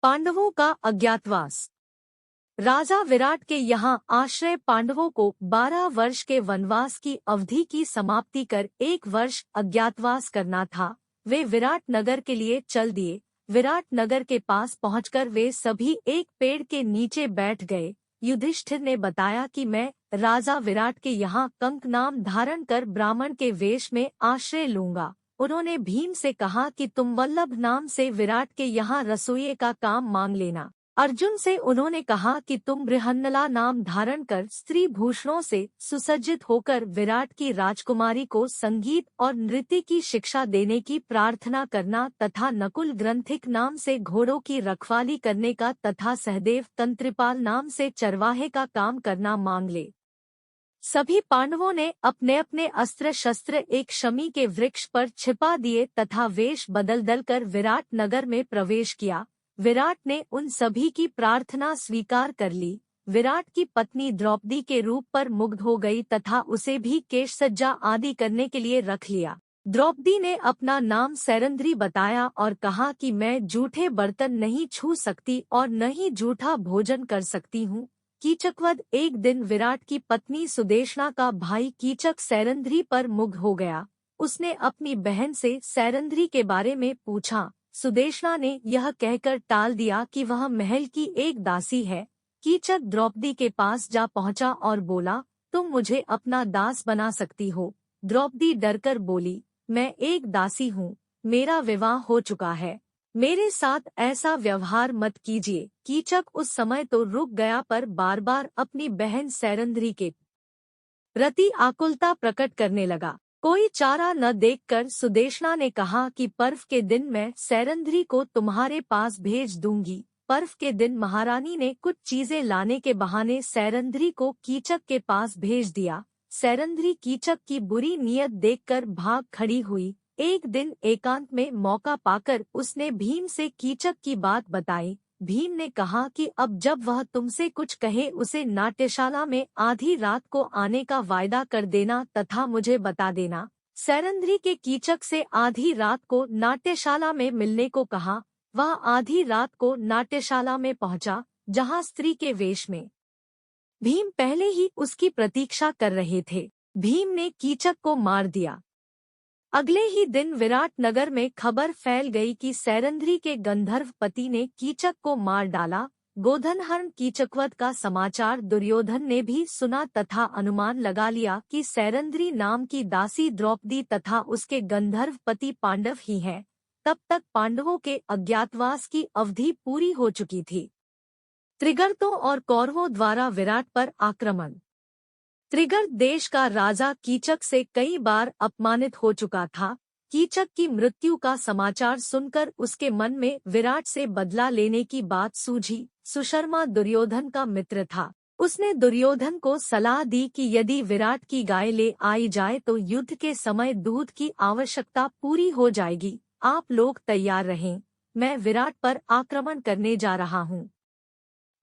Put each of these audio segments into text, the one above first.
पांडवों का अज्ञातवास। राजा विराट के यहाँ आश्रय पांडवों को 12 वर्ष के वनवास की अवधि की समाप्ति कर 1 वर्ष अज्ञातवास करना था। वे विराट नगर के लिए चल दिए। विराट नगर के पास पहुंचकर वे सभी एक पेड़ के नीचे बैठ गए। युधिष्ठिर ने बताया कि मैं राजा विराट के यहाँ कंक नाम धारण कर ब्राह्मण के वेश में आश्रय लूंगा। उन्होंने भीम से कहा कि तुम वल्लभ नाम से विराट के यहाँ रसोइये का काम मांग लेना। अर्जुन से उन्होंने कहा कि तुम बृहन्नला नाम धारण कर स्त्री भूषणों से सुसज्जित होकर विराट की राजकुमारी को संगीत और नृत्य की शिक्षा देने की प्रार्थना करना तथा नकुल ग्रंथिक नाम से घोड़ों की रखवाली करने का तथा सहदेव तंत्रिपाल नाम से चरवाहे का काम करना मांग ले। सभी पांडवों ने अपने अपने अस्त्र शस्त्र एक शमी के वृक्ष पर छिपा दिए तथा वेश बदल कर विराट नगर में प्रवेश किया। विराट ने उन सभी की प्रार्थना स्वीकार कर ली। विराट की पत्नी द्रौपदी के रूप पर मुग्ध हो गई तथा उसे भी केशसज्जा आदि करने के लिए रख लिया। द्रौपदी ने अपना नाम सैरंध्री बताया और कहा कि मैं जूठे बर्तन नहीं छू सकती और न ही जूठा भोजन कर सकती हूँ। कीचकवध। एक दिन विराट की पत्नी सुदेशना का भाई कीचक सैरंध्री पर मुग्ध हो गया। उसने अपनी बहन से सैरंध्री के बारे में पूछा। सुदेशना ने यह कहकर टाल दिया कि वह महल की एक दासी है। कीचक द्रौपदी के पास जा पहुंचा और बोला, तुम मुझे अपना दास बना सकती हो। द्रौपदी डरकर बोली, मैं एक दासी हूँ, मेरा विवाह हो चुका है, मेरे साथ ऐसा व्यवहार मत कीजिए। कीचक उस समय तो रुक गया पर बार बार अपनी बहन सैरंध्री के प्रति आकुलता प्रकट करने लगा। कोई चारा न देखकर सुदेशना ने कहा कि पर्व के दिन मैं सैरंध्री को तुम्हारे पास भेज दूंगी। पर्व के दिन महारानी ने कुछ चीजें लाने के बहाने सैरंध्री को कीचक के पास भेज दिया। सैरंध्री कीचक की बुरी नीयत देखकर भाग खड़ी हुई। एक दिन एकांत में मौका पाकर उसने भीम से कीचक की बात बताई। भीम ने कहा कि अब जब वह तुमसे कुछ कहे उसे नाट्यशाला में आधी रात को आने का वायदा कर देना तथा मुझे बता देना। सैरंध्री के कीचक से आधी रात को नाट्यशाला में मिलने को कहा। वह आधी रात को नाट्यशाला में पहुंचा, जहां स्त्री के वेश में भीम पहले ही उसकी प्रतीक्षा कर रहे थे। भीम ने कीचक को मार दिया। अगले ही दिन विराट नगर में खबर फैल गई कि सैरंध्री के गंधर्व पति ने कीचक को मार डाला। गोधनहरण कीचकवध का समाचार दुर्योधन ने भी सुना तथा अनुमान लगा लिया कि सैरंध्री नाम की दासी द्रौपदी तथा उसके गंधर्व पति पांडव ही हैं। तब तक पांडवों के अज्ञातवास की अवधि पूरी हो चुकी थी। त्रिगर्तों और कौरवों द्वारा विराट पर आक्रमण। त्रिगर्त देश का राजा कीचक से कई बार अपमानित हो चुका था। कीचक की मृत्यु का समाचार सुनकर उसके मन में विराट से बदला लेने की बात सूझी। सुशर्मा दुर्योधन का मित्र था। उसने दुर्योधन को सलाह दी कि यदि विराट की गाय ले आई जाए तो युद्ध के समय दूध की आवश्यकता पूरी हो जाएगी। आप लोग तैयार रहें, मैं विराट पर आक्रमण करने जा रहा हूँ।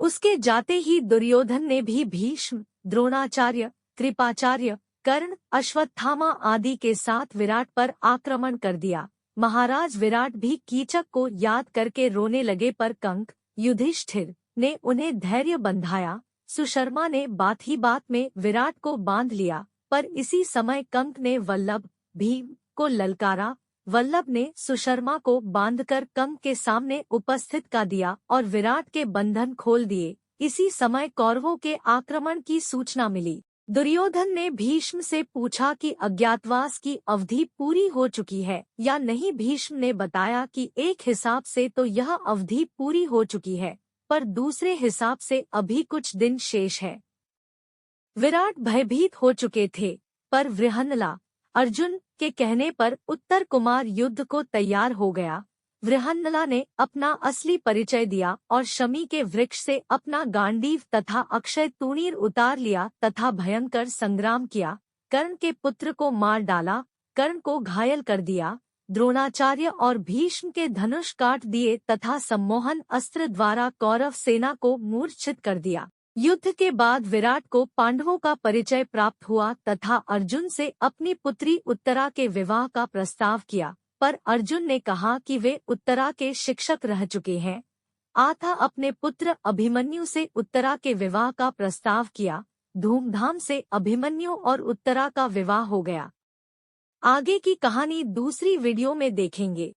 उसके जाते ही दुर्योधन ने भी भीष्म, द्रोणाचार्य, कृपाचार्य, कर्ण, अश्वत्थामा आदि के साथ विराट पर आक्रमण कर दिया। महाराज विराट भी कीचक को याद करके रोने लगे पर कंक, युधिष्ठिर ने उन्हें धैर्य बंधाया। सुशर्मा ने बात ही बात में विराट को बांध लिया, पर इसी समय कंक ने वल्लभ, भीम को ललकारा। वल्लभ ने सुशर्मा को बांधकर कंक के सामने उपस्थित कर दिया और विराट के बंधन खोल दिए। इसी समय कौरवों के आक्रमण की सूचना मिली। दुर्योधन ने भीष्म से पूछा कि अज्ञातवास की अवधि पूरी हो चुकी है या नहीं। भीष्म ने बताया कि एक हिसाब से तो यह अवधि पूरी हो चुकी है, पर दूसरे हिसाब से अभी कुछ दिन शेष है। विराट भयभीत हो चुके थे, पर वृहन्नला अर्जुन के कहने पर उत्तर कुमार युद्ध को तैयार हो गया। वृहन्नला ने अपना असली परिचय दिया और शमी के वृक्ष से अपना गांडीव तथा अक्षय तूणीर उतार लिया तथा भयंकर संग्राम किया। कर्ण के पुत्र को मार डाला, कर्ण को घायल कर दिया। द्रोणाचार्य और भीष्म के धनुष काट दिए तथा सम्मोहन अस्त्र द्वारा कौरव सेना को मूर्छित कर दिया। युद्ध के बाद विराट को पांडवों का परिचय प्राप्त हुआ तथा अर्जुन से अपनी पुत्री उत्तरा के विवाह का प्रस्ताव किया, पर अर्जुन ने कहा कि वे उत्तरा के शिक्षक रह चुके हैं। आथा अपने पुत्र अभिमन्यु से उत्तरा के विवाह का प्रस्ताव किया। धूमधाम से अभिमन्यु और उत्तरा का विवाह हो गया। आगे की कहानी दूसरी वीडियो में देखेंगे।